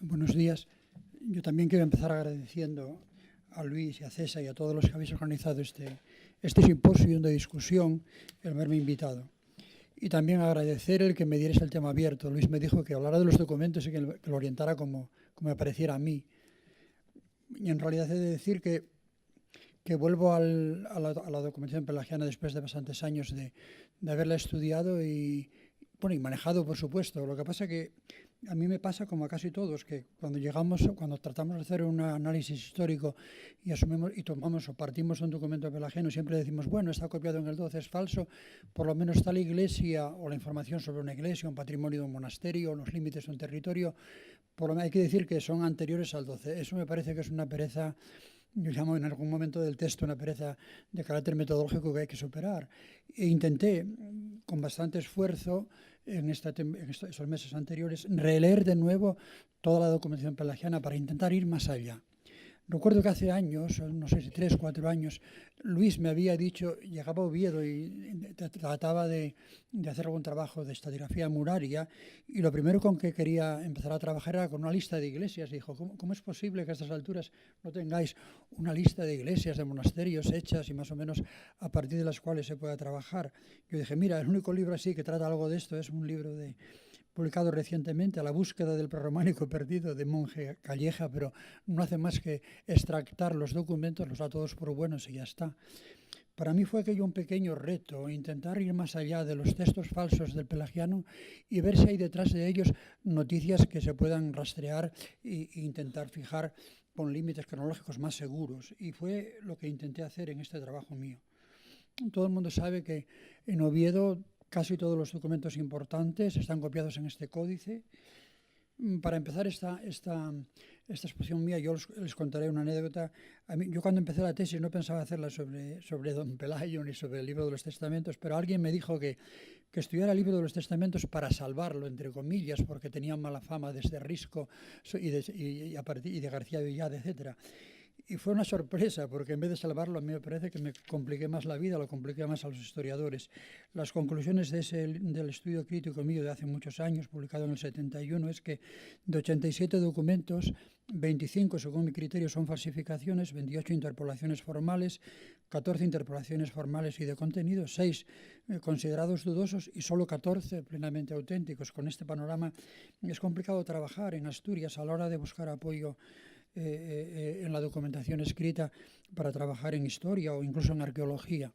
Buenos días. Yo también quiero empezar agradeciendo a Luis y a César y a todos los que habéis organizado este simposio de discusión, el haberme invitado. Y también agradecer el que me dierais el tema abierto. Luis me dijo que hablara de los documentos y que lo orientara como me pareciera a mí. Y en realidad he de decir que vuelvo a la documentación pelagiana después de bastantes años de haberla estudiado y manejado, por supuesto. Lo que pasa que a mí me pasa, como a casi todos, que cuando tratamos de hacer un análisis histórico y asumimos y tomamos o partimos de un documento pelagiano, siempre decimos, bueno, está copiado en el 12, es falso, por lo menos está la iglesia o la información sobre una iglesia, un patrimonio de un monasterio, los límites de un territorio, por lo menos hay que decir que son anteriores al 12. Eso me parece que es una pereza. Yo llamo en algún momento del texto una pereza de carácter metodológico que hay que superar. E intenté, con bastante esfuerzo, en estos meses anteriores, releer de nuevo toda la documentación pelagiana para intentar ir más allá. Recuerdo que hace años, no sé si 3 o 4 años, Luis me había dicho, llegaba a Oviedo y trataba de hacer algún trabajo de estratigrafía muraria, y lo primero con que quería empezar a trabajar era con una lista de iglesias. Dijo, ¿cómo es posible que a estas alturas no tengáis una lista de iglesias, de monasterios hechas y más o menos a partir de las cuales se pueda trabajar? Yo dije, mira, el único libro así que trata algo de esto es un libro publicado recientemente, A la búsqueda del prerrománico perdido, de Monje Calleja, pero no hace más que extractar los documentos, los da todos por buenos y ya está. Para mí fue aquello un pequeño reto, intentar ir más allá de los textos falsos del pelagiano y ver si hay detrás de ellos noticias que se puedan rastrear e intentar fijar con límites cronológicos más seguros. Y fue lo que intenté hacer en este trabajo mío. Todo el mundo sabe que en Oviedo casi todos los documentos importantes están copiados en este códice. Para empezar esta exposición mía, yo les contaré una anécdota. Yo cuando empecé la tesis no pensaba hacerla sobre Don Pelayo ni sobre el libro de los testamentos, pero alguien me dijo que estudiara el libro de los testamentos para salvarlo, entre comillas, porque tenía mala fama desde Risco y de García Villada, etcétera. Y fue una sorpresa, porque en vez de salvarlo, a mí me parece que me compliqué más la vida, lo compliqué más a los historiadores. Las conclusiones del estudio crítico mío de hace muchos años, publicado en el 71, es que de 87 documentos, 25, según mi criterio, son falsificaciones, 28 interpolaciones formales, 14 interpolaciones formales y de contenido, 6 considerados dudosos y solo 14 plenamente auténticos. Con este panorama es complicado trabajar en Asturias a la hora de buscar apoyo en la documentación escrita para trabajar en historia o incluso en arqueología.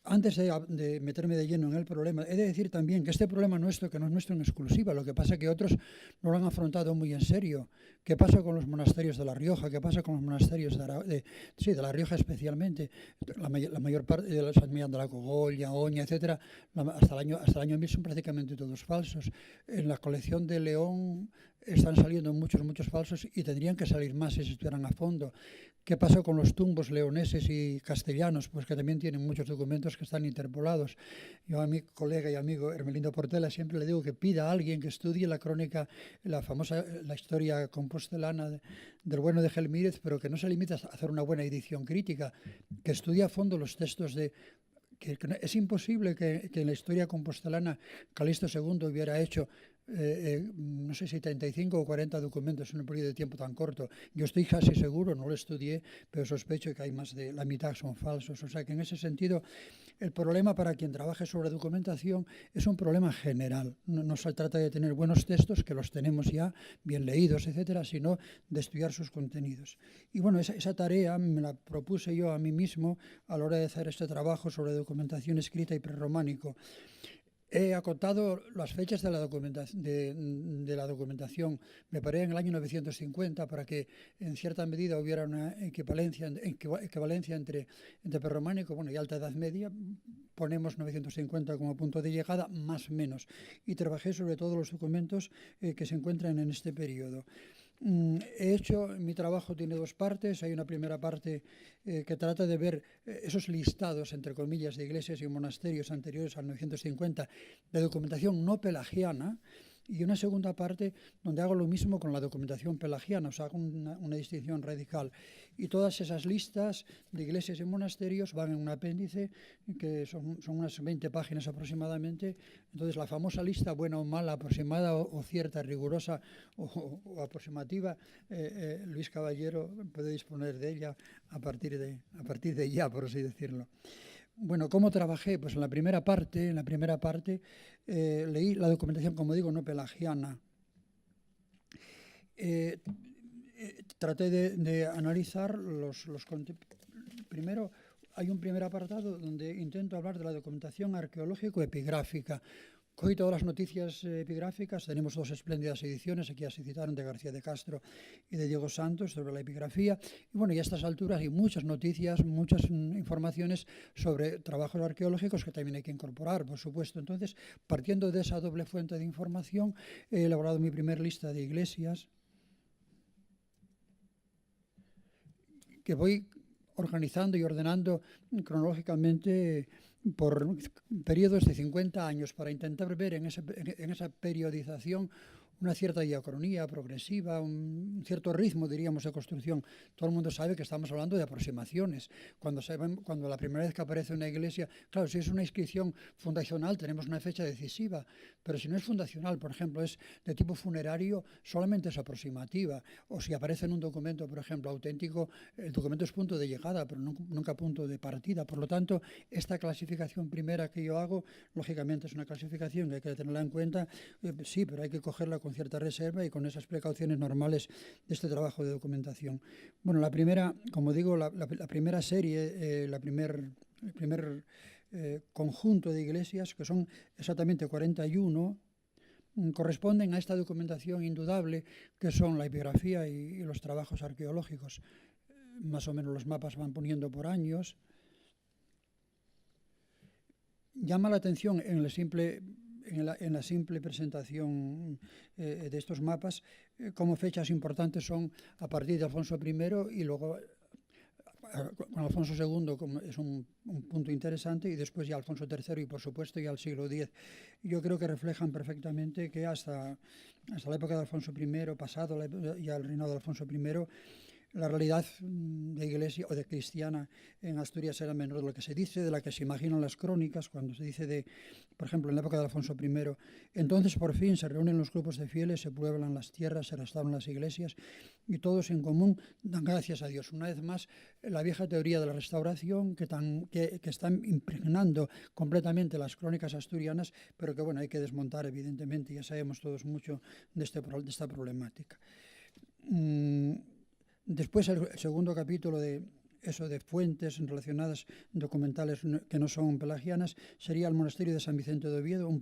Antes de meterme de lleno en el problema, he de decir también que este problema nuestro, que no es nuestro en exclusiva, lo que pasa es que otros no lo han afrontado muy en serio. ¿Qué pasa con los monasterios de La Rioja? ¿Qué pasa con los monasterios de La Rioja especialmente? La mayor parte de San Millán de la Cogolla, Oña, etcétera, hasta el año 1000 son prácticamente todos falsos. En la colección de León están saliendo muchos falsos y tendrían que salir más si se estuvieran a fondo. ¿Qué pasa con los tumbos leoneses y castellanos? Pues que también tienen muchos documentos que están interpolados. Yo a mi colega y amigo Hermelindo Portela siempre le digo que pida a alguien que estudie la crónica, la historia compostelana del bueno de Gelmírez, pero que no se limite a hacer una buena edición crítica, que estudie a fondo los textos que es imposible que en la historia compostelana Calixto II hubiera hecho no sé si 35 o 40 documentos en un periodo de tiempo tan corto. Yo estoy casi seguro, no lo estudié, pero sospecho que hay más de la mitad son falsos. O sea que en ese sentido el problema para quien trabaje sobre documentación es un problema general. No se trata de tener buenos textos, que los tenemos ya bien leídos, etcétera, sino de estudiar sus contenidos. Y bueno, esa tarea me la propuse yo a mí mismo a la hora de hacer este trabajo sobre documentación escrita y prerrománico. He acotado las fechas de la documentación. Me paré en el año 950 para que en cierta medida hubiera una equivalencia entre prerrománico y Alta Edad Media. Ponemos 950 como punto de llegada, más o menos. Y trabajé sobre todos los documentos que se encuentran en este periodo. Mi trabajo tiene dos partes. Hay una primera parte que trata de ver esos listados, entre comillas, de iglesias y monasterios anteriores al 950, de documentación no pelagiana, Y una segunda parte donde hago lo mismo con la documentación pelagiana, o sea, hago una distinción radical. Y todas esas listas de iglesias y monasterios van en un apéndice que son unas 20 páginas aproximadamente. Entonces, la famosa lista, buena o mala, aproximada o cierta, rigurosa o aproximativa, Luis Caballero puede disponer de ella a partir de ya, por así decirlo. Bueno, ¿cómo trabajé? Pues en la primera parte leí la documentación, como digo, no pelagiana. Traté de analizar primero, hay un primer apartado donde intento hablar de la documentación arqueológico-epigráfica. Cogí todas las noticias epigráficas, tenemos dos espléndidas ediciones, aquí ya se citaron, de García de Castro y de Diego Santos, sobre la epigrafía. Y bueno, y a estas alturas hay muchas noticias, muchas informaciones sobre trabajos arqueológicos que también hay que incorporar, por supuesto. Entonces, partiendo de esa doble fuente de información, he elaborado mi primer lista de iglesias, que voy organizando y ordenando cronológicamente por periodos de 50 años para intentar ver en esa periodización una cierta diacronía progresiva, un cierto ritmo, diríamos, de construcción. Todo el mundo sabe que estamos hablando de aproximaciones. Cuando la primera vez que aparece una iglesia, claro, si es una inscripción fundacional tenemos una fecha decisiva, pero si no es fundacional, por ejemplo, es de tipo funerario, solamente es aproximativa. O si aparece en un documento, por ejemplo, auténtico, el documento es punto de llegada, pero nunca punto de partida. Por lo tanto, esta clasificación primera que yo hago, lógicamente es una clasificación que hay que tenerla en cuenta, sí, pero hay que cogerla con cierta reserva y con esas precauciones normales de este trabajo de documentación. Bueno, la primera, como digo, la primera serie, el primer conjunto de iglesias, que son exactamente 41, corresponden a esta documentación indudable que son la epigrafía y los trabajos arqueológicos. Más o menos los mapas van poniendo por años. Llama la atención en la simple presentación de estos mapas como fechas importantes son a partir de Alfonso I y luego con Alfonso II es un punto interesante, y después ya Alfonso III y por supuesto ya el siglo X. Yo creo que reflejan perfectamente que hasta la época de Alfonso I, pasado ya el reinado de Alfonso I, la realidad de iglesia o de cristiana en Asturias era menor de lo que se dice, de la que se imaginan las crónicas, cuando se dice por ejemplo, en la época de Alfonso I. Entonces, por fin, se reúnen los grupos de fieles, se pueblan las tierras, se restauran las iglesias y todos en común dan gracias a Dios. Una vez más, la vieja teoría de la restauración que están impregnando completamente las crónicas asturianas, pero que, bueno, hay que desmontar, evidentemente. Ya sabemos todos mucho de esta problemática. Después, el segundo capítulo de fuentes relacionadas, documentales que no son pelagianas, sería el monasterio de San Vicente de Oviedo, un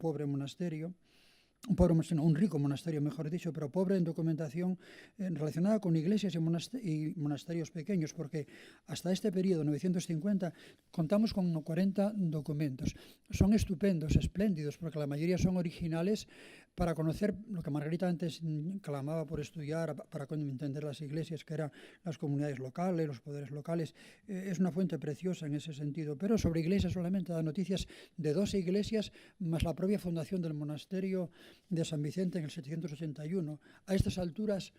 rico monasterio, mejor dicho, pero pobre en documentación relacionada con iglesias y monasterios pequeños, porque hasta este periodo, 950, contamos con 40 documentos. Son estupendos, espléndidos, porque la mayoría son originales para conocer lo que Margarita antes clamaba por estudiar, para entender las iglesias, que eran las comunidades locales, los poderes locales. Es una fuente preciosa en ese sentido, pero sobre iglesias solamente da noticias de 2 iglesias, más la propia fundación del monasterio de San Vicente en el 781. A estas alturas,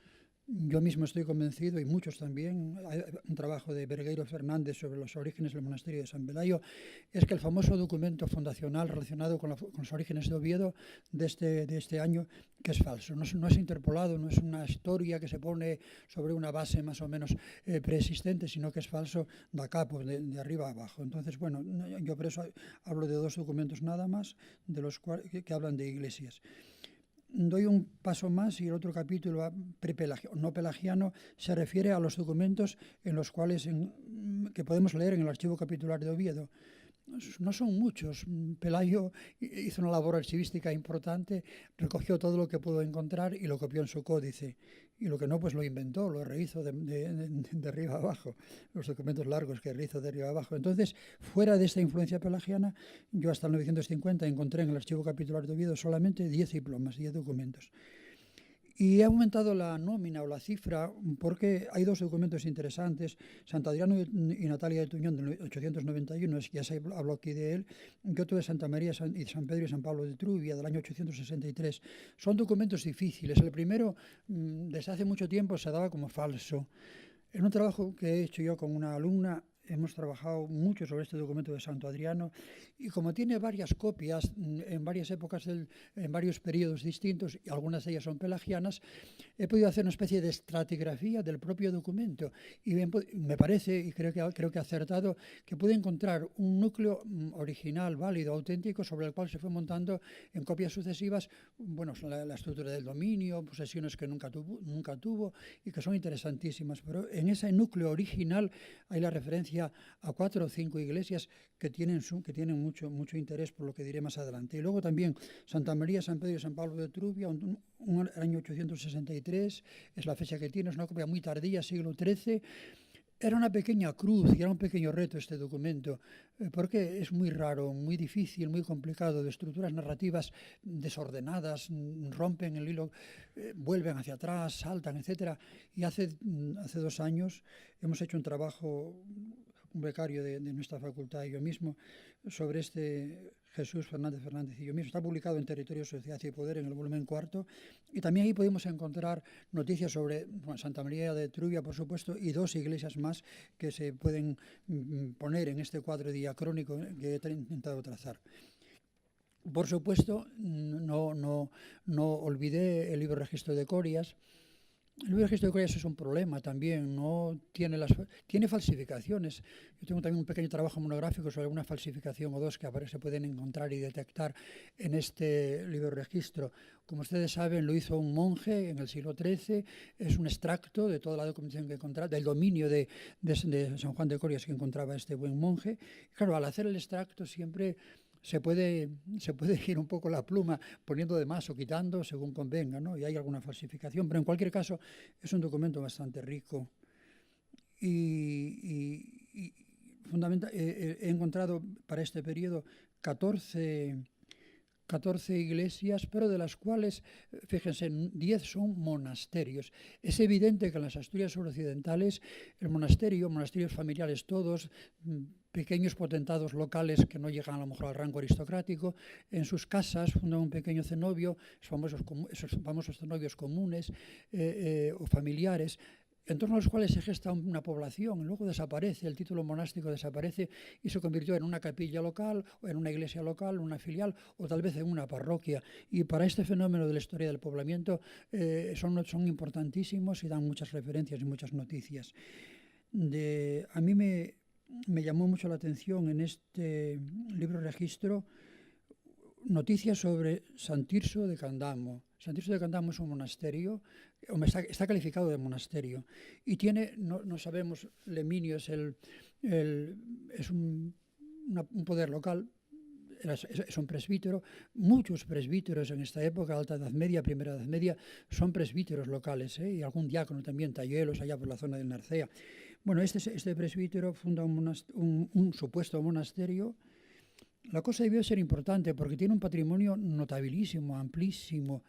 yo mismo estoy convencido, y muchos también, hay un trabajo de Vergueiro Fernández sobre los orígenes del monasterio de San Belayo, es que el famoso documento fundacional relacionado con los orígenes de Oviedo de este año, que es falso, no es interpolado, no es una historia que se pone sobre una base más o menos preexistente, sino que es falso de capo, de arriba a abajo. Entonces, bueno, yo por eso hablo de 2 documentos nada más, de los cuales que hablan de iglesias. Doy un paso más y el otro capítulo no pelagiano se refiere a los documentos en los cuales que podemos leer en el archivo capitular de Oviedo. No son muchos. Pelayo hizo una labor archivística importante, recogió todo lo que pudo encontrar y lo copió en su códice. Y lo que no, pues lo inventó, lo rehizo de arriba a abajo, los documentos largos que rehizo de arriba a abajo. Entonces, fuera de esta influencia pelagiana, yo hasta el 950 encontré en el archivo capitular de Oviedo solamente 10 diplomas, 10 documentos. Y he aumentado la nómina o la cifra porque hay dos documentos interesantes, Santo Adriano y Natalia de Tuñón del 891, ya se habló aquí de él, y otro de Santa María y San Pedro y San Pablo de Trubia del año 863. Son documentos difíciles. El primero, desde hace mucho tiempo, se daba como falso. En un trabajo que he hecho yo con una alumna, hemos trabajado mucho sobre este documento de Santo Adriano y como tiene varias copias en varias épocas, en varios periodos distintos, y algunas de ellas son pelagianas, he podido hacer una especie de estratigrafía del propio documento y me parece, y creo que he acertado, que pude encontrar un núcleo original, válido, auténtico, sobre el cual se fue montando en copias sucesivas, bueno, la estructura del dominio, posesiones que nunca tuvo y que son interesantísimas. Pero en ese núcleo original hay la referencia a 4 o 5 iglesias que tienen mucho interés, por lo que diré más adelante. Y luego también Santa María, San Pedro y San Pablo de Trubia, un año 863, es la fecha que tiene, es una copia muy tardía, siglo XIII. Era una pequeña cruz y era un pequeño reto este documento, porque es muy raro, muy difícil, muy complicado, de estructuras narrativas desordenadas, rompen el hilo, vuelven hacia atrás, saltan, etc. Y hace 2 años hemos hecho un trabajo, un becario de nuestra facultad y yo mismo, sobre este Jesús Fernández y yo mismo. Está publicado en Territorio, Sociedad y Poder en el volumen 4. Y también ahí podemos encontrar noticias sobre Santa María de Trubia, por supuesto, y 2 iglesias más que se pueden poner en este cuadro diacrónico que he intentado trazar. Por supuesto, no olvidé el libro Registro de Corias. El libro de registro de Corias es un problema también, tiene falsificaciones. Yo tengo también un pequeño trabajo monográfico sobre alguna falsificación o 2 que se pueden encontrar y detectar en este libro de registro. Como ustedes saben, lo hizo un monje en el siglo XIII, es un extracto de toda la documentación que encontraba, del dominio de San Juan de Corias que encontraba este buen monje. Claro, al hacer el extracto siempre se puede ir un poco la pluma poniendo de más o quitando según convenga, ¿no? Y hay alguna falsificación, pero en cualquier caso es un documento bastante rico. Y he encontrado para este periodo 14 iglesias, pero de las cuales, fíjense, 10 son monasterios. Es evidente que en las Asturias suroccidentales monasterios familiares todos, pequeños potentados locales que no llegan a lo mejor al rango aristocrático, en sus casas fundan un pequeño cenobio, esos famosos cenobios comunes o familiares, en torno a los cuales se gesta una población. Luego desaparece, el título monástico desaparece y se convirtió en una capilla local, o en una iglesia local, una filial, o tal vez en una parroquia. Y para este fenómeno de la historia del poblamiento son importantísimos y dan muchas referencias y muchas noticias. A mí me llamó mucho la atención en este libro registro noticias sobre San Tirso de Candamo. San Tirso de Candamo es un monasterio, está calificado de monasterio, y tiene, no sabemos, Leminio es un poder local, es un presbítero. Muchos presbíteros en esta época, Alta Edad Media, Primera Edad Media, son presbíteros locales, y algún diácono también, Talluelos, allá por la zona del Narcea. Bueno, este presbítero funda un supuesto monasterio. La cosa debió ser importante porque tiene un patrimonio notabilísimo, amplísimo,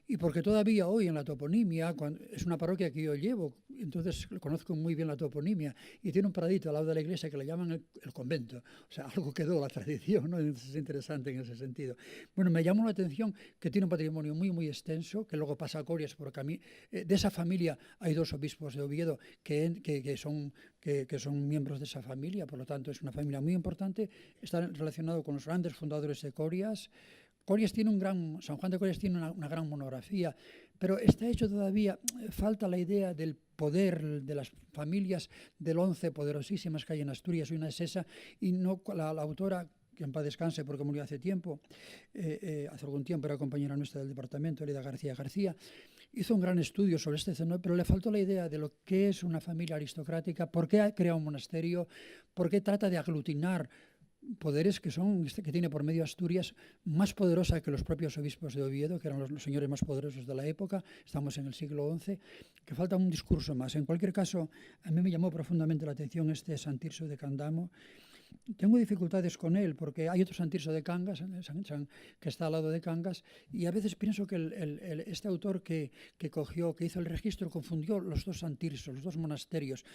y porque todavía hoy en la toponimia, es una parroquia que yo llevo, entonces conozco muy bien la toponimia, y tiene un pradito al lado de la iglesia que le llaman el convento. O sea, algo quedó la tradición, ¿no? Entonces es interesante en ese sentido. Bueno, me llamó la atención que tiene un patrimonio muy, muy extenso, que luego pasa a Corias, porque a mí, de esa familia hay 2 obispos de Oviedo que son miembros de esa familia, por lo tanto es una familia muy importante, está relacionado con los grandes fundadores de Corias. San Juan de Corias tiene una gran monografía, pero está hecho todavía, falta la idea del poder de las familias del 11 poderosísimas que hay en Asturias, y una es esa, y no la autora, que en paz descanse porque murió hace algún tiempo, era compañera nuestra del departamento, Elida García, hizo un gran estudio sobre este cenobio, pero le faltó la idea de lo que es una familia aristocrática, por qué ha creado un monasterio, por qué trata de aglutinar poderes que tiene por medio Asturias, más poderosa que los propios obispos de Oviedo, que eran los señores más poderosos de la época. Estamos en el siglo XI, que falta un discurso más. En cualquier caso, a mí me llamó profundamente la atención este San Tirso de Candamo, tengo dificultades con él porque hay otro San Tirso de Cangas, que está al lado de Cangas, y a veces pienso que este autor que hizo el registro, confundió los dos San Tirsos, los dos monasterios.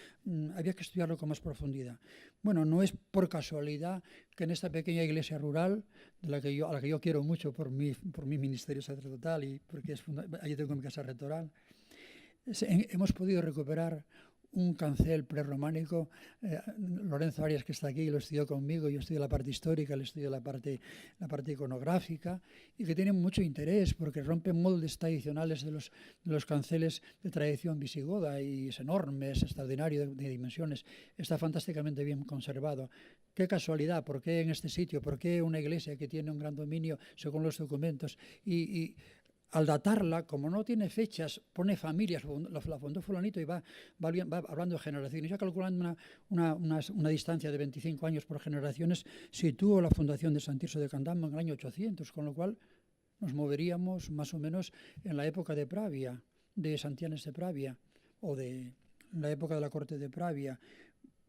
Había que estudiarlo con más profundidad. Bueno, no es por casualidad que en esta pequeña iglesia rural, a la que yo quiero mucho por mi ministerio sacerdotal y porque allí tengo mi casa rectoral, hemos podido recuperar un cancel prerrománico. Lorenzo Arias, que está aquí, lo estudió conmigo. Yo estudié la parte histórica, él estudió la parte iconográfica, y que tiene mucho interés porque rompe moldes tradicionales de los canceles de tradición visigoda, y es enorme, es extraordinario de dimensiones, está fantásticamente bien conservado. Qué casualidad, ¿por qué en este sitio? ¿Por qué una iglesia que tiene un gran dominio según los documentos? Y al datarla, como no tiene fechas, pone familias, la fundó fulanito y va hablando de generaciones. Ya calculando una distancia de 25 años por generaciones, situó la fundación de San Tirso de Candamo en el año 800, con lo cual nos moveríamos más o menos en la época de Pravia, de Santianes de Pravia, o de la época de la corte de Pravia.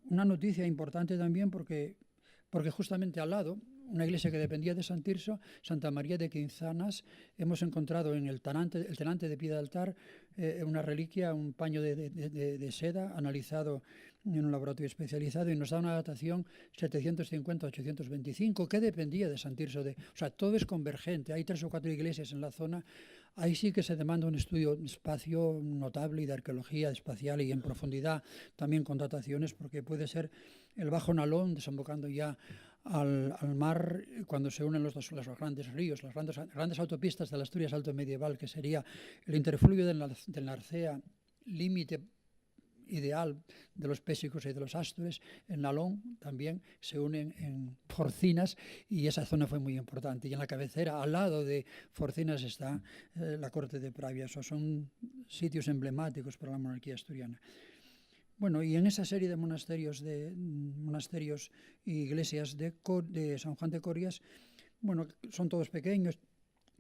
Una noticia importante también porque justamente al lado, una iglesia que dependía de San Tirso, Santa María de Quinzanas, hemos encontrado en el tenante de pie de altar una reliquia, un paño de seda analizado en un laboratorio especializado, y nos da una datación 750-825, que dependía de San Tirso. O sea, todo es convergente. Hay 3 o 4 iglesias en la zona. Ahí sí que se demanda un estudio espacio notable y de arqueología espacial y en profundidad, también con dataciones, porque puede ser el Bajo Nalón desembocando ya al mar, cuando se unen los grandes ríos, las grandes autopistas de la Asturias alto medieval, que sería el interfluvio del Narcea, límite ideal de los Pésicos y de los Astures. En Nalón también se unen en Forcinas, y esa zona fue muy importante. Y en la cabecera, al lado de Forcinas, está la corte de Pravia. Esos son sitios emblemáticos para la monarquía asturiana. Bueno, y en esa serie de monasterios y iglesias de San Juan de Corias, bueno, son todos pequeños,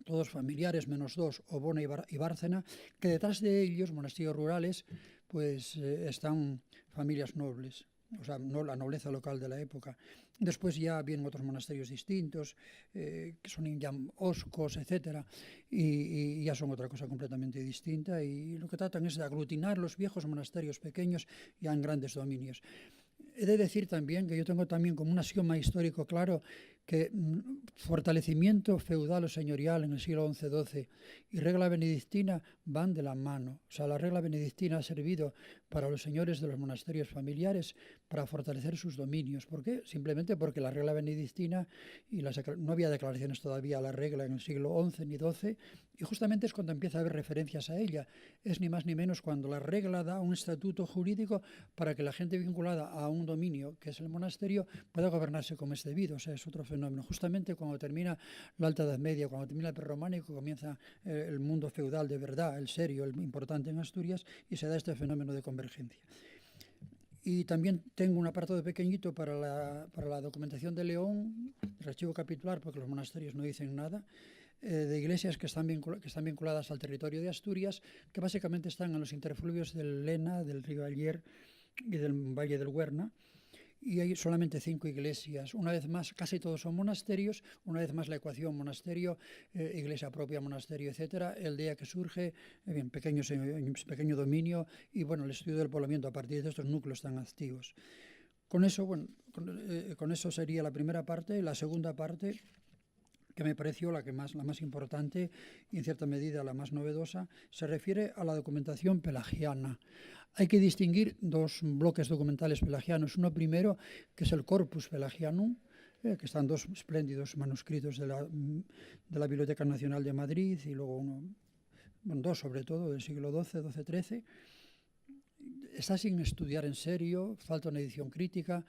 todos familiares, menos 2, Obona y Bárcena, que detrás de ellos, monasterios rurales, pues están familias nobles, o sea, no la nobleza local de la época. Después ya vienen otros monasterios distintos, que son ya oscos, etcétera, y ya son otra cosa completamente distinta, y lo que tratan es de aglutinar los viejos monasterios pequeños ya en grandes dominios. He de decir también que yo tengo también como un axioma histórico claro que fortalecimiento feudal o señorial en el siglo XI-XII y regla benedictina van de la mano. O sea, la regla benedictina ha servido para los señores de los monasterios familiares para fortalecer sus dominios. ¿Por qué? Simplemente porque la regla benedictina, no había declaraciones todavía a la regla en el siglo XI ni XII, y justamente es cuando empieza a haber referencias a ella. Es ni más ni menos cuando la regla da un estatuto jurídico para que la gente vinculada a un dominio, que es el monasterio, pueda gobernarse como es debido. O sea, es otro fenómeno. Justamente cuando termina la Alta Edad Media, cuando termina el prerrománico, comienza el mundo feudal de verdad, el serio, el importante en Asturias, y se da este fenómeno de convergencia. Y también tengo un apartado pequeñito para la documentación de León, el archivo capitular, porque los monasterios no dicen nada, de iglesias que están vinculadas al territorio de Asturias, que básicamente están en los interfluvios del Lena, del río Aller y del Valle del Huerna. Y hay solamente 5 iglesias. Una vez más, casi todos son monasterios. Una vez más, la ecuación monasterio, iglesia propia, monasterio, etcétera. El día que surge, pequeño dominio, y bueno, el estudio del poblamiento a partir de estos núcleos tan activos. Con eso, bueno, con eso sería la primera parte. La segunda parte, que me pareció la más importante y en cierta medida la más novedosa, se refiere a la documentación pelagiana. Hay que distinguir 2 bloques documentales pelagianos. Uno primero, que es el Corpus Pelagianum, que están 2 espléndidos manuscritos de la Biblioteca Nacional de Madrid, y luego 2 sobre todo, del siglo XII, XIII. Está sin estudiar en serio, falta una edición crítica.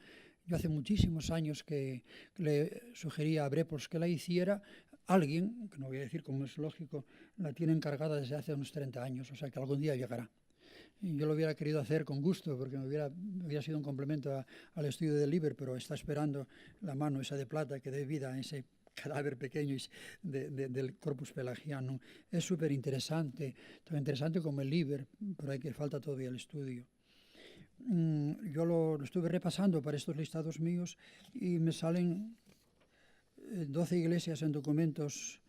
Yo hace muchísimos años que le sugería a Brepols que la hiciera. Alguien, que no voy a decir cómo es lógico, la tiene encargada desde hace unos 30 años, o sea que algún día llegará. Y yo lo hubiera querido hacer con gusto, porque hubiera sido un complemento al estudio del Liber, pero está esperando la mano esa de plata que dé vida a ese cadáver pequeño del Corpus Pelagiano. Es súper interesante, tan interesante como el Liber, pero falta todavía el estudio. yo lo estuve repasando para estos listados míos y me salen 12 iglesias en documentos,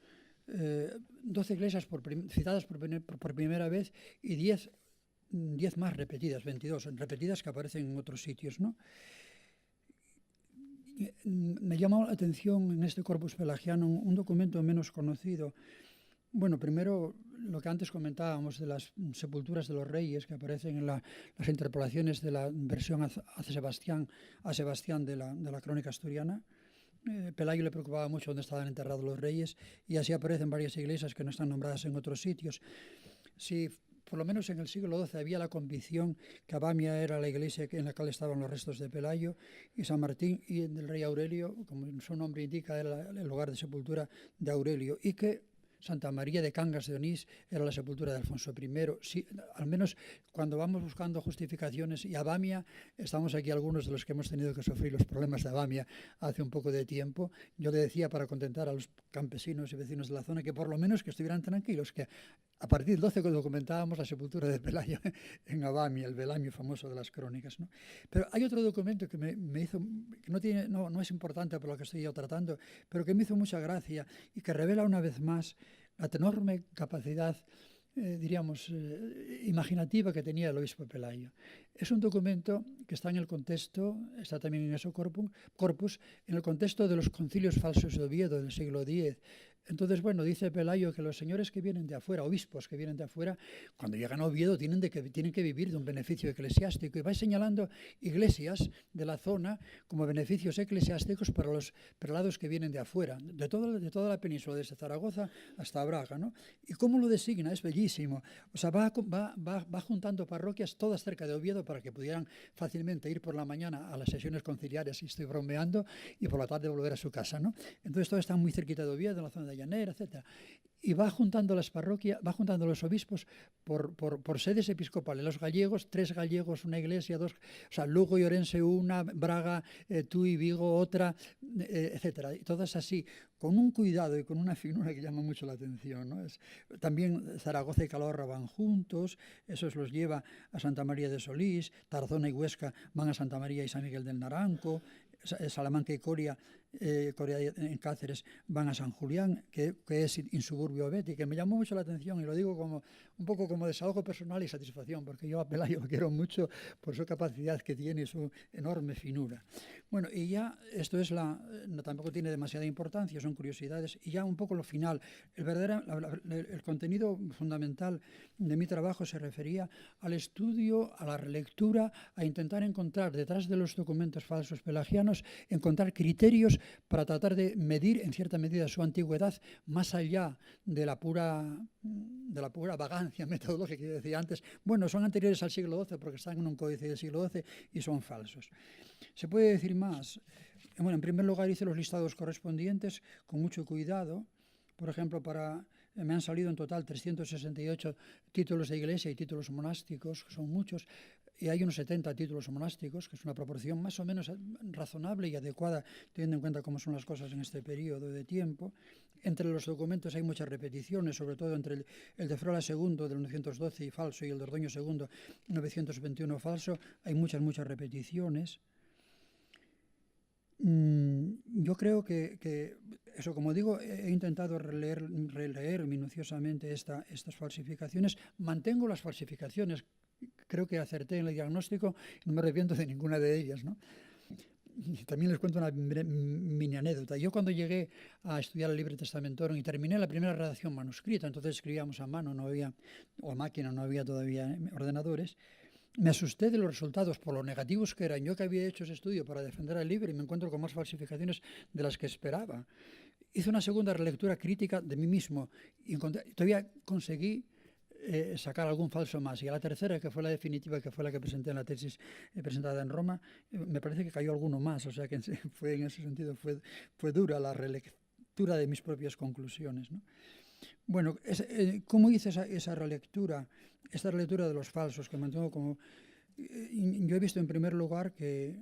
12 iglesias citadas por primera vez y 10 más repetidas, 22 repetidas que aparecen en otros sitios, ¿no? Me llamó la atención en este Corpus Pelagiano un documento menos conocido. Bueno, primero lo que antes comentábamos de las sepulturas de los reyes que aparecen en las interpolaciones de la versión a Sebastián de la crónica asturiana. Pelayo le preocupaba mucho dónde estaban enterrados los reyes y así aparecen varias iglesias que no están nombradas en otros sitios. Si por lo menos en el siglo XII había la convicción que Abamia era la iglesia en la cual estaban los restos de Pelayo, y San Martín y del rey Aurelio, como su nombre indica, era el lugar de sepultura de Aurelio, y que Santa María de Cangas de Onís era la sepultura de Alfonso I. Sí, al menos cuando vamos buscando justificaciones, y Abamia, estamos aquí algunos de los que hemos tenido que sufrir los problemas de Abamia hace un poco de tiempo. Yo le decía, para contentar a los campesinos y vecinos de la zona, que por lo menos que estuvieran tranquilos, que a partir del 12 documentábamos la sepultura de Pelayo en Abamia, el Belamio famoso de las crónicas, ¿no? Pero hay otro documento que me hizo, que no es importante por lo que estoy yo tratando, pero que me hizo mucha gracia y que revela una vez más la enorme capacidad, diríamos, imaginativa que tenía el obispo Pelayo. Es un documento que está en el contexto, está también en ese corpus, en el contexto de los concilios falsos de Oviedo del siglo X. Entonces, bueno, dice Pelayo que los señores que vienen de afuera, obispos que vienen de afuera, cuando llegan a Oviedo tienen que vivir de un beneficio eclesiástico, y va señalando iglesias de la zona como beneficios eclesiásticos para los prelados que vienen de afuera, de toda la península, desde Zaragoza hasta Braga, ¿no? Y cómo lo designa, es bellísimo. O sea, va juntando parroquias todas cerca de Oviedo para que pudieran fácilmente ir por la mañana a las sesiones conciliares, y estoy bromeando, y por la tarde volver a su casa, ¿no? Entonces todo está muy cerquita de Oviedo, en la zona de Llanera, etc. Y va juntando las parroquias, va juntando los obispos por sedes episcopales. Los gallegos, 3 gallegos, una iglesia, 2, o sea, Lugo y Orense una, Braga, Tui, Vigo otra, etc. Y todas así, con un cuidado y con una finura que llama mucho la atención, ¿no? También Zaragoza y Calahorra van juntos, esos los lleva a Santa María de Solís, Tarazona y Huesca van a Santa María y San Miguel del Naranco, Salamanca y Coria en Cáceres van a San Julián, que es insuburbio Beti, que me llamó mucho la atención, y lo digo como un poco como desahogo personal y satisfacción, porque yo a Pelayo lo quiero mucho por su capacidad que tiene y su enorme finura. Bueno, y ya esto es tampoco tiene demasiada importancia, son curiosidades, y ya un poco lo final. El contenido fundamental de mi trabajo se refería al estudio, a la relectura, a intentar encontrar detrás de los documentos falsos pelagianos, encontrar criterios para tratar de medir en cierta medida su antigüedad, más allá de la pura vagancia metodológica que decía antes. Bueno, son anteriores al siglo XII porque están en un códice del siglo XII y son falsos. Se puede decir más. Bueno, en primer lugar hice los listados correspondientes con mucho cuidado. Por ejemplo, me han salido en total 368 títulos de iglesia y títulos monásticos, que son muchos, y hay unos 70 títulos monásticos, que es una proporción más o menos razonable y adecuada, teniendo en cuenta cómo son las cosas en este periodo de tiempo. Entre los documentos hay muchas repeticiones, sobre todo entre el de Frola II del 912 y falso, y el de Ordoño II 921 falso, hay muchas repeticiones. Yo creo que eso, como digo, he intentado releer minuciosamente estas falsificaciones. Mantengo las falsificaciones, creo que acerté en el diagnóstico, no me arrepiento de ninguna de ellas, ¿no? Y también les cuento una mini anécdota. Yo cuando llegué a estudiar el Libre Testamentorum y terminé la primera redacción manuscrita, entonces escribíamos a mano, no había, o a máquina, no había todavía ordenadores, me asusté de los resultados, por lo negativos que eran. Yo que había hecho ese estudio para defender al Libre y me encuentro con más falsificaciones de las que esperaba. Hice una segunda relectura crítica de mí mismo y todavía conseguí sacar algún falso más. Y a la tercera, que fue la definitiva, que fue la que presenté en la tesis presentada en Roma, me parece que cayó alguno más. O sea que en ese sentido fue dura la relectura de mis propias conclusiones, ¿no? Bueno, ¿cómo hice esa relectura? Esta relectura de los falsos, que mantengo como... Yo he visto en primer lugar que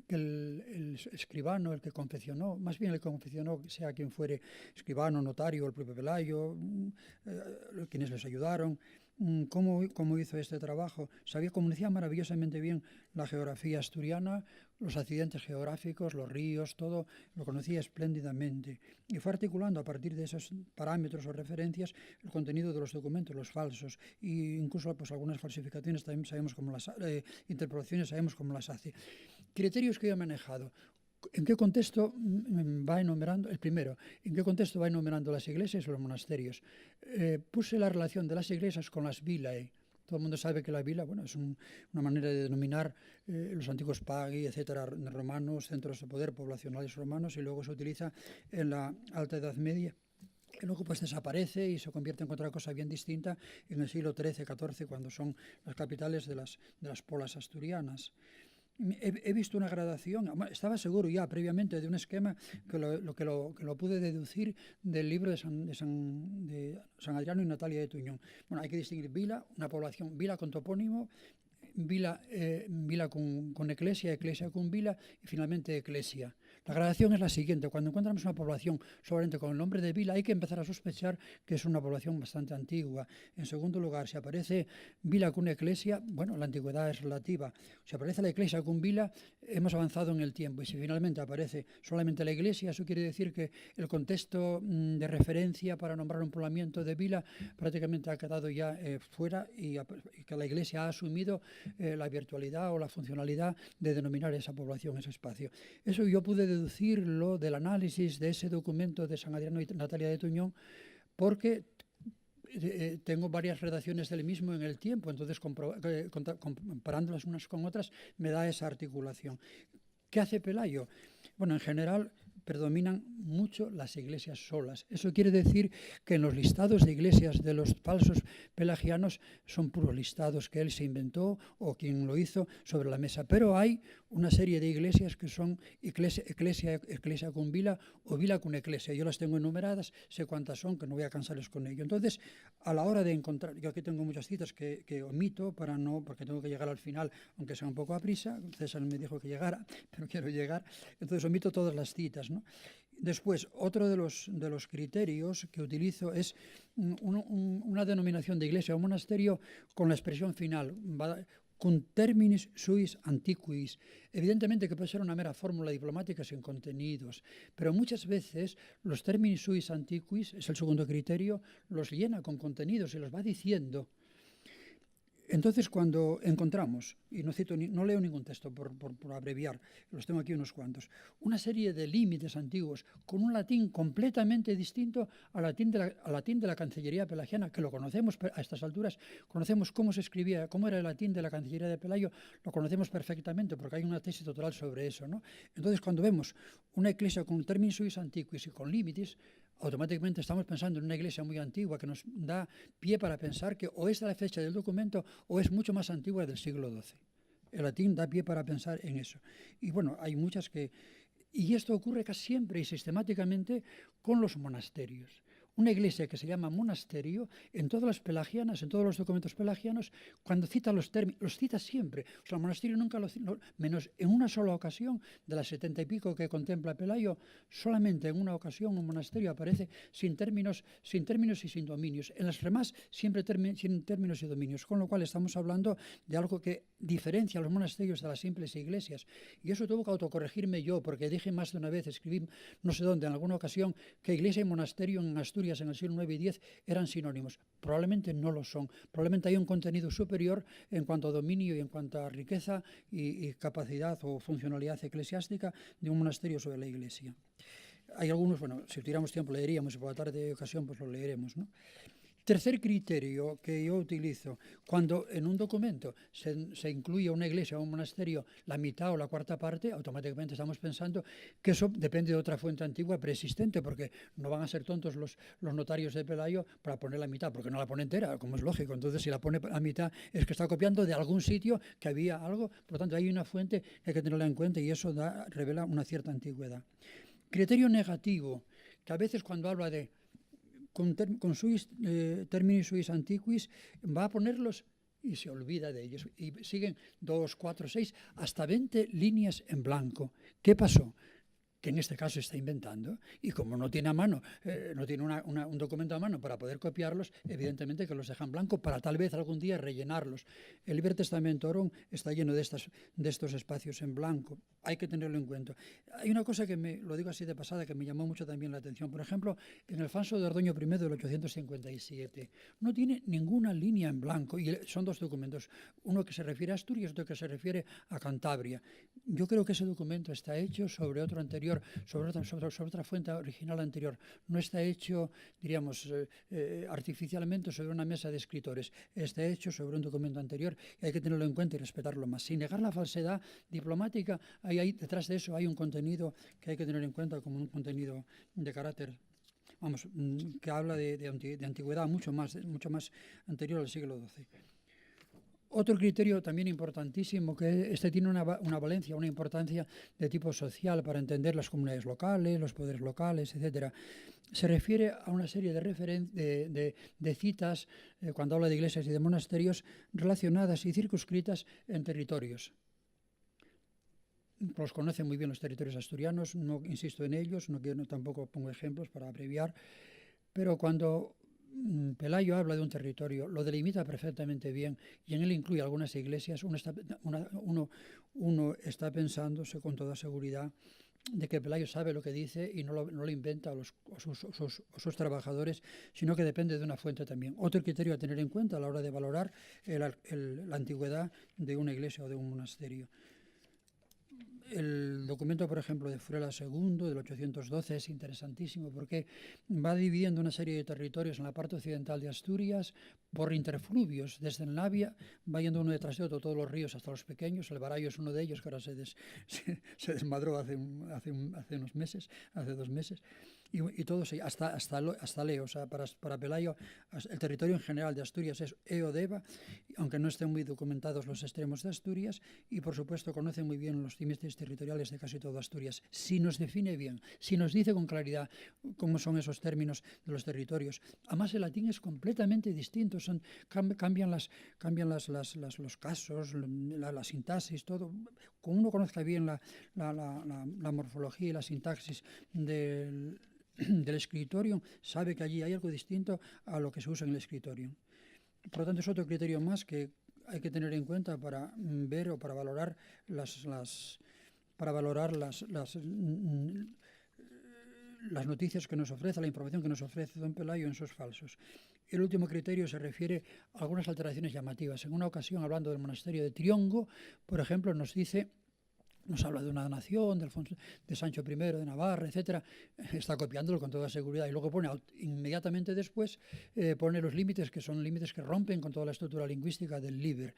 el escribano, el que confeccionó, más bien el que confeccionó, sea quien fuere, escribano, notario, el propio Pelayo, quienes les ayudaron, cómo hizo este trabajo. Conocía maravillosamente bien la geografía asturiana, los accidentes geográficos, los ríos, todo lo conocía espléndidamente. Y fue articulando a partir de esos parámetros o referencias el contenido de los documentos, los falsos, e incluso pues, algunas falsificaciones también sabemos cómo las interpolaciones sabemos cómo las hace. Criterios que yo he manejado. ¿En qué contexto va enumerando? El primero, ¿en qué contexto va enumerando las iglesias o los monasterios? Puse la relación de las iglesias con las vilae. Todo el mundo sabe que la vila, bueno, es una manera de denominar los antiguos pagi, etcétera, romanos, centros de poder poblacionales romanos, y luego se utiliza en la Alta Edad Media. Que luego pues desaparece y se convierte en otra cosa bien distinta en el siglo XIII, XIV, cuando son las capitales de las polas asturianas. He visto una gradación, estaba seguro ya previamente de un esquema que lo pude deducir del libro de San Adriano y Natalia de Tuñón. Bueno, hay que distinguir vila, una población, vila con topónimo, vila con eclesia, eclesia con vila y finalmente eclesia. La gradación es la siguiente: cuando encontramos una población solamente con el nombre de vila, hay que empezar a sospechar que es una población bastante antigua. En segundo lugar, si aparece vila con eclesia, bueno, la antigüedad es relativa. Si aparece la iglesia con vila, hemos avanzado en el tiempo. Y si finalmente aparece solamente la iglesia, eso quiere decir que el contexto de referencia para nombrar un poblamiento de vila prácticamente ha quedado ya fuera, y que la iglesia ha asumido la virtualidad o la funcionalidad de denominar esa población, ese espacio. Eso yo pude deducirlo del análisis de ese documento de San Adriano y Natalia de Tuñón, porque tengo varias redacciones del mismo en el tiempo, entonces comparándolas unas con otras me da esa articulación. ¿Qué hace Pelayo? Bueno, en general predominan mucho las iglesias solas. Eso quiere decir que en los listados de iglesias de los falsos pelagianos son puros listados que él se inventó o quien lo hizo sobre la mesa. Pero hay una serie de iglesias que son eclesia con vila o vila con eclesia. Yo las tengo enumeradas, sé cuántas son, que no voy a cansarles con ello. Entonces, a la hora de encontrar, yo aquí tengo muchas citas que omito porque tengo que llegar al final, aunque sea un poco a prisa. César me dijo que llegara, pero quiero llegar. Entonces omito todas las citas, ¿no? Después, otro de los criterios que utilizo es una denominación de iglesia o monasterio con la expresión final, cum terminis suis antiquis. Evidentemente que puede ser una mera fórmula diplomática sin contenidos, pero muchas veces los terminis suis antiquis, es el segundo criterio, los llena con contenidos y los va diciendo. Entonces, cuando encontramos, y no leo ningún texto por abreviar, los tengo aquí unos cuantos, una serie de límites antiguos con un latín completamente distinto al latín de la Cancillería pelagiana, que lo conocemos a estas alturas, conocemos cómo se escribía, cómo era el latín de la Cancillería de Pelayo, lo conocemos perfectamente porque hay una tesis doctoral sobre eso, ¿no? Entonces, cuando vemos una iglesia con terminus suis antiquis y con límites, automáticamente estamos pensando en una iglesia muy antigua que nos da pie para pensar que o es de la fecha del documento o es mucho más antigua, del siglo XII. El latín da pie para pensar en eso. Y bueno, hay muchas que... Y esto ocurre casi siempre y sistemáticamente con los monasterios. Una iglesia que se llama monasterio, en todas las pelagianas, en todos los documentos pelagianos, cuando cita los términos, los cita siempre. O sea, el monasterio nunca menos en una sola ocasión, de las 70 y pico que contempla Pelayo, solamente en una ocasión un monasterio aparece sin términos y sin dominios. En las demás siempre sin términos y dominios, con lo cual estamos hablando de algo que diferencia a los monasterios de las simples iglesias. Y eso tuvo que autocorregirme yo, porque dije más de una vez, escribí no sé dónde, en alguna ocasión, que iglesia y monasterio en Asturias en el siglo IX y X eran sinónimos. Probablemente no lo son. Probablemente hay un contenido superior en cuanto a dominio y en cuanto a riqueza y capacidad o funcionalidad eclesiástica de un monasterio sobre la iglesia. Hay algunos, bueno, si tuviéramos tiempo leeríamos, y por la tarde de ocasión pues lo leeremos, ¿no? Tercer criterio que yo utilizo, cuando en un documento se incluye una iglesia o un monasterio la mitad o la cuarta parte, automáticamente estamos pensando que eso depende de otra fuente antigua preexistente, porque no van a ser tontos los notarios de Pelayo para poner la mitad, porque no la pone entera, como es lógico. Entonces, si la pone a mitad es que está copiando de algún sitio que había algo. Por lo tanto, hay una fuente que hay que tenerla en cuenta y eso revela una cierta antigüedad. Criterio negativo, que a veces cuando habla de con terminis suis antiquis, va a ponerlos y se olvida de ellos. Y siguen 2, 4, 6, hasta 20 líneas en blanco. ¿Qué pasó? que en este caso está inventando, y como no tiene a mano, no tiene un documento a mano para poder copiarlos, evidentemente que los deja en blanco para tal vez algún día rellenarlos. El Liber Testamentorum está lleno de estos espacios en blanco. Hay que tenerlo en cuenta. Hay una cosa que lo digo así de pasada, que me llamó mucho también la atención. Por ejemplo, en el Falso de Ordoño I del 857 no tiene ninguna línea en blanco, y son dos documentos, uno que se refiere a Asturias y otro que se refiere a Cantabria. Yo creo que ese documento está hecho sobre otro anterior, sobre otra fuente original anterior. No está hecho, diríamos, artificialmente sobre una mesa de escritores. Está hecho sobre un documento anterior y hay que tenerlo en cuenta y respetarlo más. Sin negar la falsedad diplomática, detrás de eso hay un contenido que hay que tener en cuenta como un contenido de carácter, vamos, que habla de antigüedad mucho más anterior al siglo XII. Otro criterio también importantísimo, que tiene una valencia, una importancia de tipo social para entender las comunidades locales, los poderes locales, etcétera. Se refiere a una serie de citas, cuando habla de iglesias y de monasterios, relacionadas y circunscritas en territorios. Los conocen muy bien los territorios asturianos, no insisto en ellos, tampoco pongo ejemplos para abreviar, pero cuando Pelayo habla de un territorio, lo delimita perfectamente bien y en él incluye algunas iglesias. Uno está pensándose con toda seguridad de que Pelayo sabe lo que dice y no lo inventa a sus trabajadores, sino que depende de una fuente también. Otro criterio a tener en cuenta a la hora de valorar la antigüedad de una iglesia o de un monasterio. El documento, por ejemplo, de Furela II, del 812, es interesantísimo porque va dividiendo una serie de territorios en la parte occidental de Asturias por interfluvios. Desde el Navia va yendo uno detrás de otro, todos los ríos hasta los pequeños. El Barallo es uno de ellos, que ahora se desmadró hace 2 meses. Y todo hasta Leo. O sea, para Pelayo, el territorio en general de Asturias es Eo-Deva, aunque no estén muy documentados los extremos de Asturias, y por supuesto conoce muy bien los límites territoriales de casi todo Asturias. Si nos define bien, si nos dice con claridad cómo son esos términos de los territorios. Además, el latín es completamente distinto, cambian los casos, la sintaxis, todo. Como uno conozca bien la morfología y la sintaxis del escritorio, sabe que allí hay algo distinto a lo que se usa en el escritorio. Por lo tanto, es otro criterio más que hay que tener en cuenta para ver o para valorar las noticias que nos ofrece, la información que nos ofrece don Pelayo en sus falsos. El último criterio se refiere a algunas alteraciones llamativas. En una ocasión, hablando del monasterio de Triongo, por ejemplo, nos habla de una donación de Sancho I de Navarra, etcétera. Está copiándolo con toda seguridad y luego pone inmediatamente después pone los límites, que son límites que rompen con toda la estructura lingüística del Liber.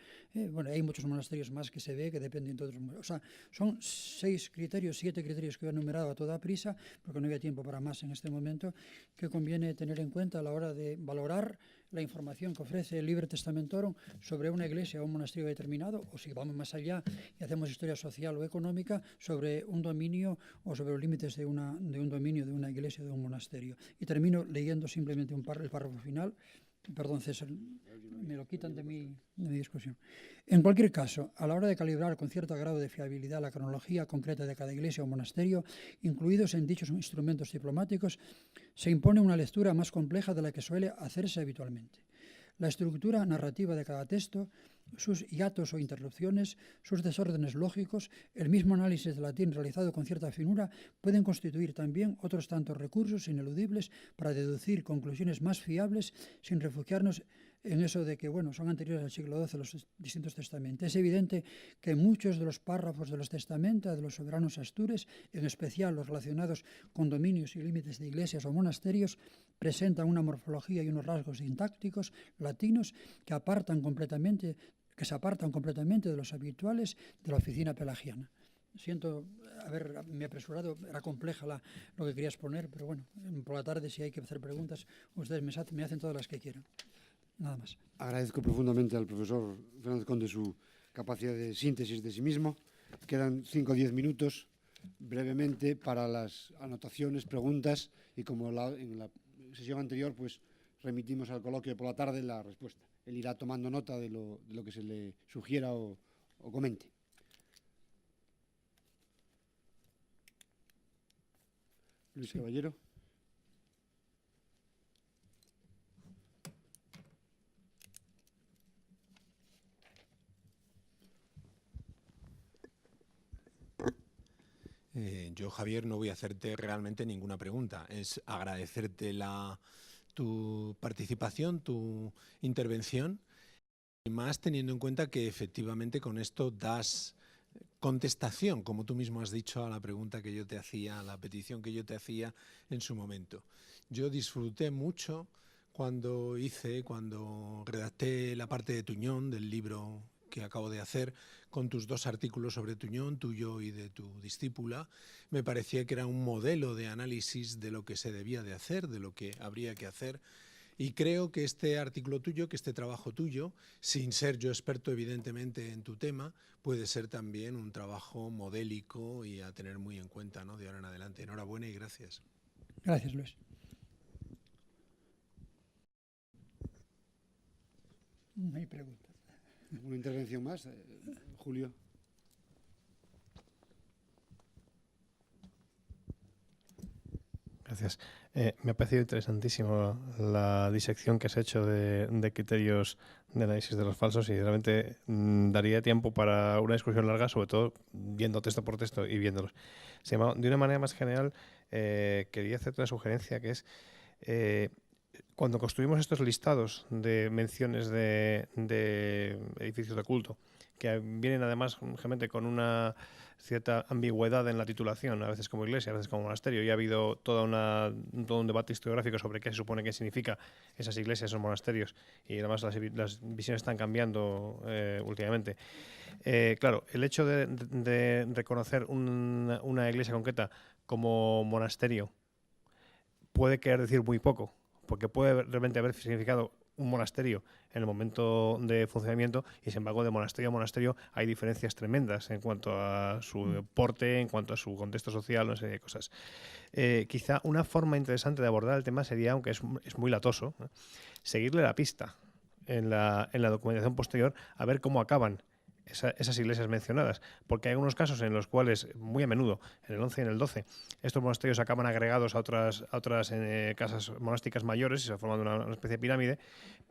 Bueno, hay muchos monasterios más que se ve que dependen de otros. O sea, son 7 criterios que he enumerado a toda prisa, porque no había tiempo para más en este momento, que conviene tener en cuenta a la hora de valorar la información que ofrece el Liber Testamentorum sobre una iglesia o un monasterio determinado, o si vamos más allá y hacemos historia social o económica, sobre un dominio o sobre los límites de un dominio de una iglesia o de un monasterio. Y termino leyendo simplemente el párrafo final. Perdón, César, me lo quitan de mi discusión. En cualquier caso, a la hora de calibrar con cierto grado de fiabilidad la cronología concreta de cada iglesia o monasterio, incluidos en dichos instrumentos diplomáticos, se impone una lectura más compleja de la que suele hacerse habitualmente. La estructura narrativa de cada texto, sus hiatos o interrupciones, sus desórdenes lógicos, el mismo análisis del latín realizado con cierta finura, pueden constituir también otros tantos recursos ineludibles para deducir conclusiones más fiables sin refugiarnos en eso de que, bueno, son anteriores al siglo XII los distintos testamentos. Es evidente que muchos de los párrafos de los testamentos de los soberanos astures, en especial los relacionados con dominios y límites de iglesias o monasterios, presentan una morfología y unos rasgos sintácticos latinos que se apartan completamente de los habituales de la oficina pelagiana. Siento haberme apresurado, era compleja lo que quería exponer, pero bueno, por la tarde, si hay que hacer preguntas, ustedes me hacen todas las que quieran. Nada más. Agradezco profundamente al profesor Fernández Conde su capacidad de síntesis de sí mismo. Quedan 5 o 10 minutos brevemente para las anotaciones, preguntas, y como en la sesión anterior, pues remitimos al coloquio por la tarde la respuesta. Él irá tomando nota de lo que se le sugiera o comente. Luis Caballero. Yo, Javier, no voy a hacerte realmente ninguna pregunta. Es agradecerte tu participación, tu intervención, y más teniendo en cuenta que efectivamente con esto das contestación, como tú mismo has dicho, a la pregunta que yo te hacía, a la petición que yo te hacía en su momento. Yo disfruté mucho cuando redacté la parte de Tuñón del libro que acabo de hacer, con tus 2 artículos sobre Tuñón, tuyo y de tu discípula. Me parecía que era un modelo de análisis de lo que se debía de hacer, de lo que habría que hacer. Y creo que este artículo tuyo, que este trabajo tuyo, sin ser yo experto evidentemente en tu tema, puede ser también un trabajo modélico y a tener muy en cuenta, ¿no?, de ahora en adelante. Enhorabuena y gracias. Gracias, Luis. No hay preguntas. ¿Una intervención más, Julio? Gracias. Me ha parecido interesantísimo la disección que has hecho de criterios de análisis de los falsos y realmente daría tiempo para una discusión larga, sobre todo viendo texto por texto y viéndolos. De una manera más general, quería hacerte una sugerencia que es cuando construimos estos listados de menciones de edificios de culto, que vienen además generalmente con una cierta ambigüedad en la titulación, a veces como iglesia, a veces como monasterio, y ha habido todo un debate historiográfico sobre qué se supone que significa esas iglesias, esos monasterios, y además las visiones están cambiando últimamente. Claro, el hecho de reconocer una iglesia concreta como monasterio puede querer decir muy poco, porque puede realmente haber significado un monasterio en el momento de funcionamiento y, sin embargo, de monasterio a monasterio hay diferencias tremendas en cuanto a su porte, en cuanto a su contexto social, una serie de cosas. Quizá una forma interesante de abordar el tema sería, aunque es muy latoso, seguirle la pista en la documentación posterior a ver cómo acaban esas iglesias mencionadas, porque hay algunos casos en los cuales, muy a menudo, en el 11 y en el 12, estos monasterios acaban agregados a otras casas monásticas mayores y se forman una especie de pirámide,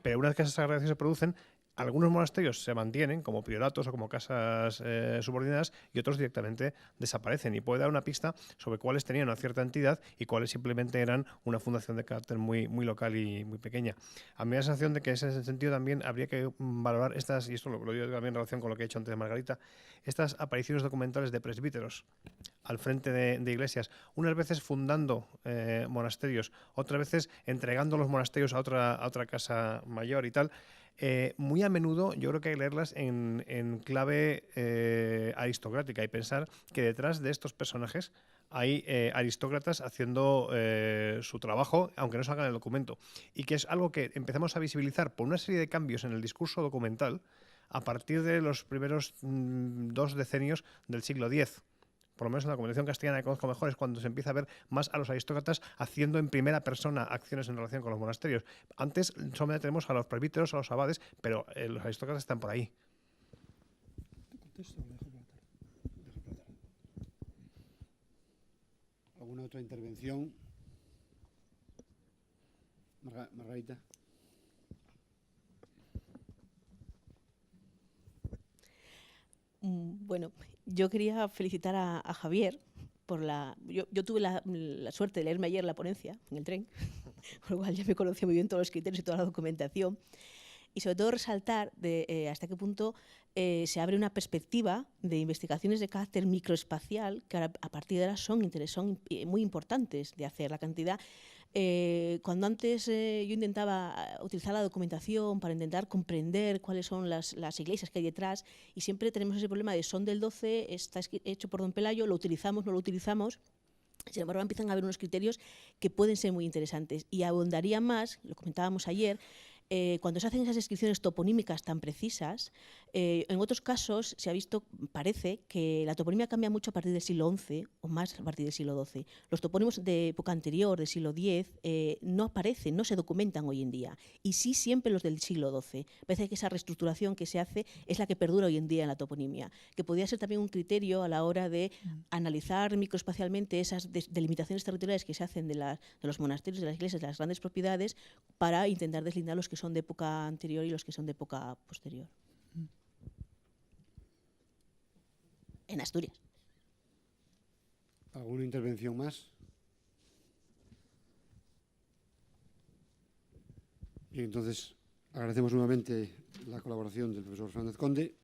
pero una vez que esas agregaciones se producen, algunos monasterios se mantienen como prioratos o como casas subordinadas y otros directamente desaparecen, y puede dar una pista sobre cuáles tenían una cierta entidad y cuáles simplemente eran una fundación de carácter muy local y muy pequeña. A mí me da la sensación de que en ese sentido también habría que valorar estas, y esto lo digo también en relación con lo que he hecho antes de Margarita, estas apariciones documentales de presbíteros al frente de iglesias, unas veces fundando monasterios, otras veces entregando los monasterios a otra casa mayor y tal. Muy a menudo yo creo que hay que leerlas en clave aristocrática y pensar que detrás de estos personajes hay aristócratas haciendo su trabajo, aunque no salga en el documento, y que es algo que empezamos a visibilizar por una serie de cambios en el discurso documental a partir de los primeros 2 decenios del siglo X. Por lo menos en la documentación castellana que conozco mejor es cuando se empieza a ver más a los aristócratas haciendo en primera persona acciones en relación con los monasterios. Antes solamente tenemos a los presbíteros, a los abades, pero los aristócratas están por ahí. ¿Alguna otra intervención? Margarita. Bueno, yo quería felicitar a Javier por yo tuve la suerte de leerme ayer la ponencia en el tren, con lo cual ya me conocía muy bien todos los criterios y toda la documentación, y sobre todo resaltar hasta qué punto se abre una perspectiva de investigaciones de carácter microespacial que ahora, a partir de ahora son muy importantes de hacer. La cantidad. Cuando antes yo intentaba utilizar la documentación para intentar comprender cuáles son las iglesias que hay detrás, y siempre tenemos ese problema de son del 12, está hecho por don Pelayo, lo utilizamos, no lo utilizamos. Sin embargo, empiezan a haber unos criterios que pueden ser muy interesantes, y abundaría más, lo comentábamos ayer, cuando se hacen esas descripciones toponímicas tan precisas, En otros casos se ha visto, parece, que la toponimia cambia mucho a partir del siglo XI o más a partir del siglo XII. Los topónimos de época anterior, del siglo X, no aparecen, no se documentan hoy en día. Y sí siempre los del siglo XII. Parece que esa reestructuración que se hace es la que perdura hoy en día en la toponimia, que podría ser también un criterio a la hora de analizar microespacialmente esas delimitaciones territoriales que se hacen de los monasterios, de las iglesias, de las grandes propiedades, para intentar deslindar los que son de época anterior y los que son de época posterior. En Asturias. ¿Alguna intervención más? Y entonces agradecemos nuevamente la colaboración del profesor Fernández Conde.